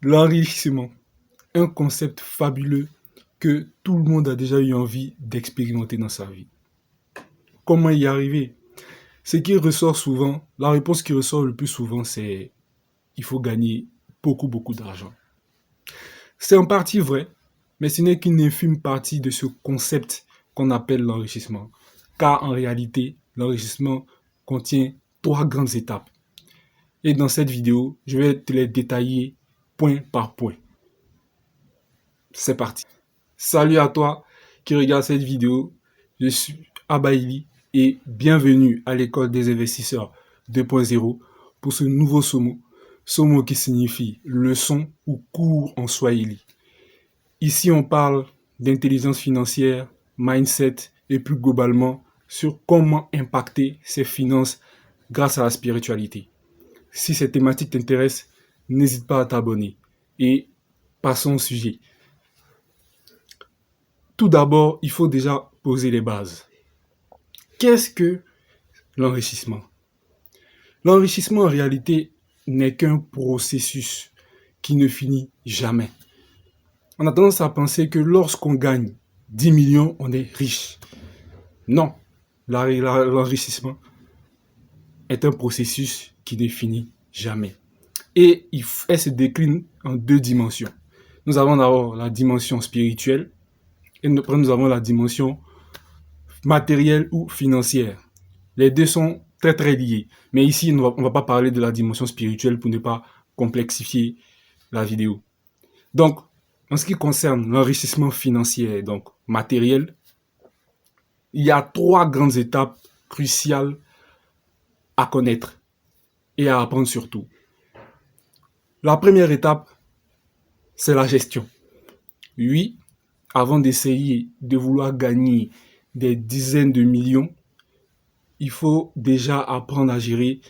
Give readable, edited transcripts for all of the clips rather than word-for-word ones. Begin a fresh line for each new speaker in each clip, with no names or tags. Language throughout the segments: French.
L'enrichissement, un concept fabuleux que tout le monde a déjà eu envie d'expérimenter dans sa vie. Comment y arriver? Ce qui ressort souvent, la réponse qui ressort le plus souvent, c'est il faut gagner beaucoup d'argent. C'est en partie vrai, mais ce n'est qu'une infime partie de ce concept qu'on appelle l'enrichissement. Car en réalité, l'enrichissement contient trois grandes étapes. Et dans cette vidéo, je vais te les détailler point par point. C'est parti. Salut à toi qui regarde cette vidéo. Je suis Abaili et bienvenue à l'école des investisseurs 2.0 pour ce nouveau SOMO. SOMO qui signifie leçon ou cours en Swahili. Ici, on parle d'intelligence financière, mindset et plus globalement sur comment impacter ses finances grâce à la spiritualité. Si cette thématique t'intéresse, n'hésite pas à t'abonner. Et passons au sujet. Tout d'abord, il faut déjà poser les bases. Qu'est-ce que l'enrichissement? L'enrichissement, en réalité, n'est qu'un processus qui ne finit jamais. On a tendance à penser que lorsqu'on gagne 10 millions, on est riche. Non, l'enrichissement est un processus qui ne finit jamais. Et elle se décline en deux dimensions. Nous avons d'abord la dimension spirituelle et après nous avons la dimension matérielle ou financière. Les deux sont très liés. Mais ici, on ne va pas parler de la dimension spirituelle pour ne pas complexifier la vidéo. Donc, en ce qui concerne l'enrichissement financier, donc matériel, il y a trois grandes étapes cruciales à connaître et à apprendre surtout. La première étape, c'est la gestion. Oui, avant d'essayer de vouloir gagner des dizaines de millions, il faut déjà apprendre à gérer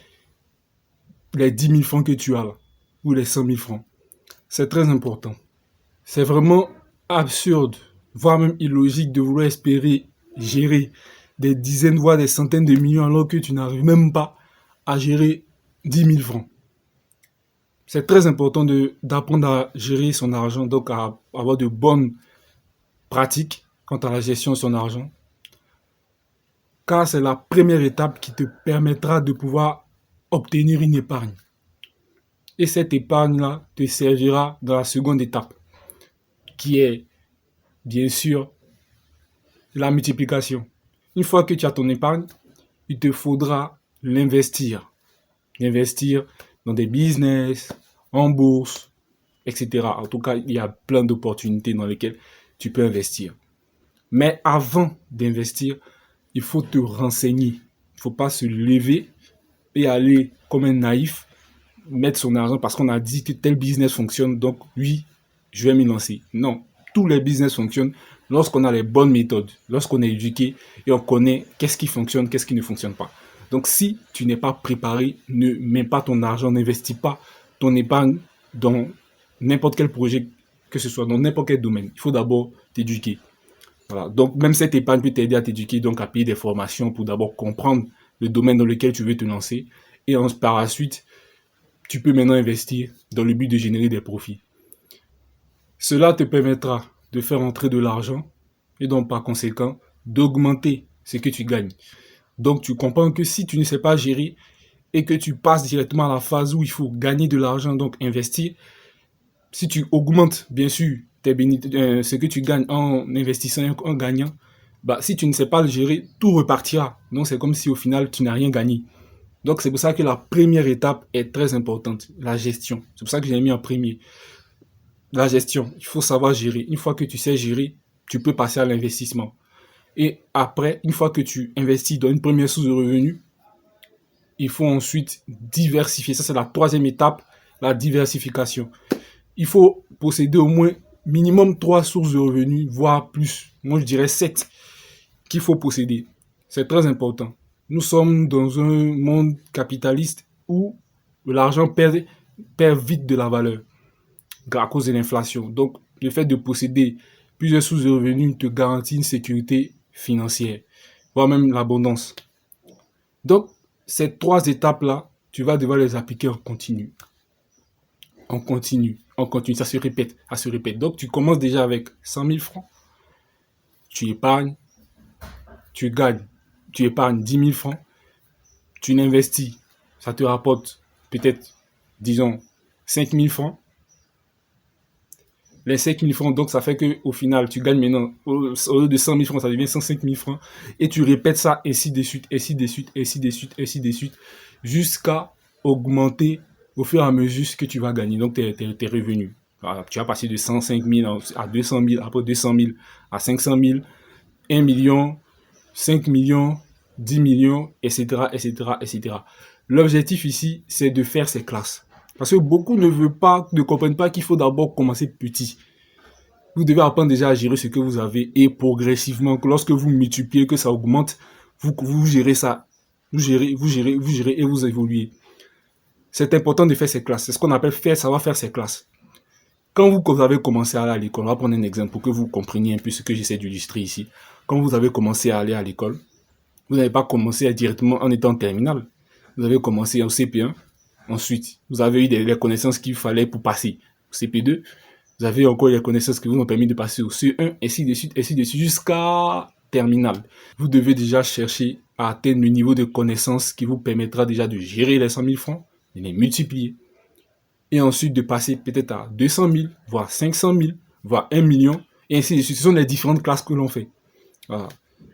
les 10 000 francs que tu as là, ou les 100 000 francs. C'est très important. C'est vraiment absurde, voire même illogique de vouloir espérer gérer des dizaines, voire des centaines de millions alors que tu n'arrives même pas à gérer 10 000 francs. C'est très important d'apprendre à gérer son argent, donc à avoir de bonnes pratiques quant à la gestion de son argent. Car c'est la première étape qui te permettra de pouvoir obtenir une épargne. Et cette épargne-là te servira dans la seconde étape, qui est, bien sûr, la multiplication. Une fois que tu as ton épargne, il te faudra l'investir. Investir dans des business, en bourse, etc. En tout cas, il y a plein d'opportunités dans lesquelles tu peux investir. Mais avant d'investir, il faut te renseigner. Il ne faut pas se lever et aller comme un naïf, mettre son argent parce qu'on a dit que tel business fonctionne, donc oui, je vais m'y lancer. Non, tous les business fonctionnent lorsqu'on a les bonnes méthodes, lorsqu'on est éduqué et on connaît qu'est-ce qui fonctionne, qu'est-ce qui ne fonctionne pas. Donc si tu n'es pas préparé, ne mets pas ton argent, n'investis pas ton épargne dans n'importe quel projet que ce soit, dans n'importe quel domaine. Il faut d'abord t'éduquer. Voilà. Donc même cette épargne peut t'aider à t'éduquer, donc à payer des formations pour d'abord comprendre le domaine dans lequel tu veux te lancer. Et par la suite, tu peux maintenant investir dans le but de générer des profits. Cela te permettra de faire entrer de l'argent et donc par conséquent d'augmenter ce que tu gagnes. Donc tu comprends que si tu ne sais pas gérer et que tu passes directement à la phase où il faut gagner de l'argent, donc investir, si tu augmentes bien sûr ce que tu gagnes en investissant et en gagnant, si tu ne sais pas le gérer, tout repartira. Donc c'est comme si au final tu n'as rien gagné. Donc c'est pour ça que la première étape est très importante, la gestion. C'est pour ça que j'ai mis en premier. La gestion, il faut savoir gérer. Une fois que tu sais gérer, tu peux passer à l'investissement. Et après, une fois que tu investis dans une première source de revenus, il faut ensuite diversifier. Ça, c'est la troisième étape, la diversification. Il faut posséder au moins minimum 3 sources de revenus, voire plus. Moi, je dirais 7 qu'il faut posséder. C'est très important. Nous sommes dans un monde capitaliste où l'argent perd vite de la valeur à cause de l'inflation. Donc, le fait de posséder plusieurs sources de revenus te garantit une sécurité financière, voire même l'abondance. Donc, ces 3 étapes-là, tu vas devoir les appliquer en continu. En continu. on continue, ça se répète, ça se répète. Donc, tu commences déjà avec 100 000 francs, tu épargnes, tu gagnes, tu épargnes 10 000 francs, tu l'investis, ça te rapporte peut-être, disons, 5 000 francs. Les 5 000 francs, donc ça fait qu'au final, tu gagnes maintenant, au lieu de 100 000 francs, ça devient 105 000 francs. Et tu répètes ça ainsi de suite, ainsi de suite, ainsi de suite, ainsi de suite, jusqu'à augmenter au fur et à mesure ce que tu vas gagner. Donc tes revenus. Voilà, tu vas passer de 105 000 à 200 000, après 200 000 à 500 000, 1 million, 5 millions, 10 millions, etc., etc., etc. L'objectif ici, c'est de faire ces classes. Parce que beaucoup ne comprennent pas qu'il faut d'abord commencer petit. Vous devez apprendre déjà à gérer ce que vous avez et progressivement, lorsque vous multipliez, que ça augmente, vous gérez ça. Vous gérez et vous évoluez. C'est important de faire ces classes. C'est ce qu'on appelle savoir faire ces classes. Quand vous avez commencé à aller à l'école, on va prendre un exemple pour que vous compreniez un peu ce que j'essaie d'illustrer ici. Quand vous avez commencé à aller à l'école, vous n'avez pas commencé directement en étant en terminale. Vous avez commencé au CP1. Ensuite, vous avez eu les connaissances qu'il fallait pour passer au CP2. Vous avez encore les connaissances qui vous ont permis de passer au CE1, ainsi de suite, jusqu'à terminale. Vous devez déjà chercher à atteindre le niveau de connaissance qui vous permettra déjà de gérer les 100 000 francs, de les multiplier, et ensuite de passer peut-être à 200 000, voire 500 000, voire 1 million, et ainsi de suite. Ce sont les différentes classes que l'on fait. Voilà.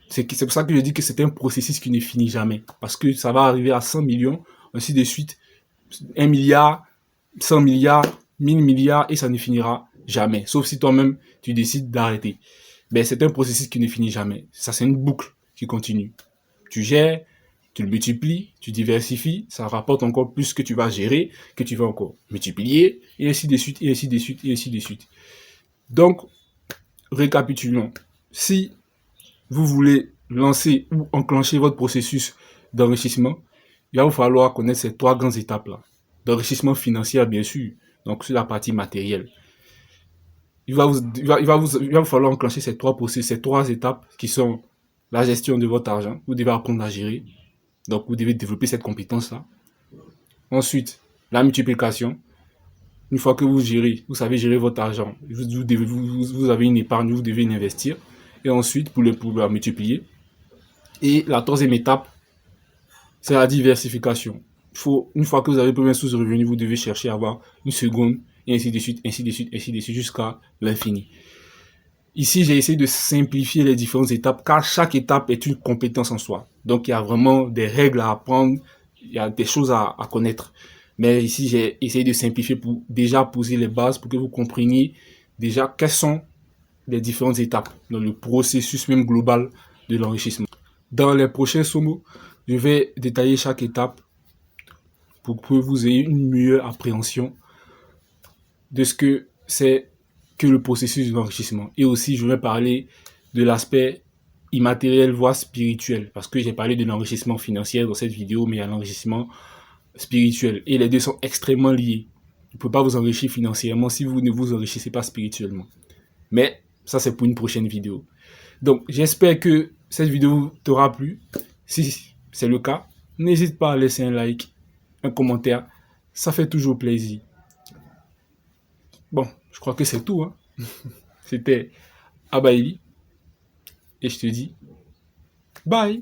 C'est pour ça que je dis que c'est un processus qui ne finit jamais. Parce que ça va arriver à 100 millions, ainsi de suite, 1 milliard, 100 milliards, 1000 milliards, et ça ne finira jamais. Sauf si toi-même, tu décides d'arrêter. Mais c'est un processus qui ne finit jamais. Ça, c'est une boucle qui continue. Tu gères, tu le multiplies, tu diversifies, ça rapporte encore plus que tu vas gérer, que tu vas encore multiplier, et ainsi de suite, et ainsi de suite, et ainsi de suite. Donc, récapitulons. Si vous voulez lancer ou enclencher votre processus d'enrichissement, il va vous falloir connaître ces 3 grandes étapes-là. D'enrichissement financier, bien sûr, donc sur la partie matérielle. Il va vous falloir enclencher ces 3 processus, ces 3 étapes qui sont la gestion de votre argent. Vous devez apprendre à gérer. Donc, vous devez développer cette compétence-là. Ensuite, la multiplication. Une fois que vous savez gérer votre argent, vous avez une épargne, vous devez l'investir. Et ensuite, pour la multiplier. Et la 3e étape, c'est la diversification. Une fois que vous avez le premier source de revenus, vous devez chercher à avoir une seconde, et ainsi de suite, ainsi de suite, ainsi de suite, jusqu'à l'infini. Ici, j'ai essayé de simplifier les différentes étapes, car chaque étape est une compétence en soi. Donc, il y a vraiment des règles à apprendre, il y a des choses à connaître. Mais ici, j'ai essayé de simplifier pour déjà poser les bases, pour que vous compreniez déjà quelles sont les différentes étapes dans le processus même global de l'enrichissement. Dans les prochains somos, je vais détailler chaque étape pour que vous ayez une meilleure appréhension de ce que c'est que le processus de l'enrichissement. Et aussi, je vais parler de l'aspect immatériel, voire spirituel, parce que j'ai parlé de l'enrichissement financier dans cette vidéo, mais il y a l'enrichissement spirituel. Et les deux sont extrêmement liés. Vous ne pouvez pas vous enrichir financièrement si vous ne vous enrichissez pas spirituellement. Mais ça, c'est pour une prochaine vidéo. Donc, j'espère que cette vidéo t'aura plu. Si c'est le cas, n'hésite pas à laisser un like, un commentaire. Ça fait toujours plaisir. Bon, je crois que c'est tout. Hein. C'était Abaïli. Et je te dis bye.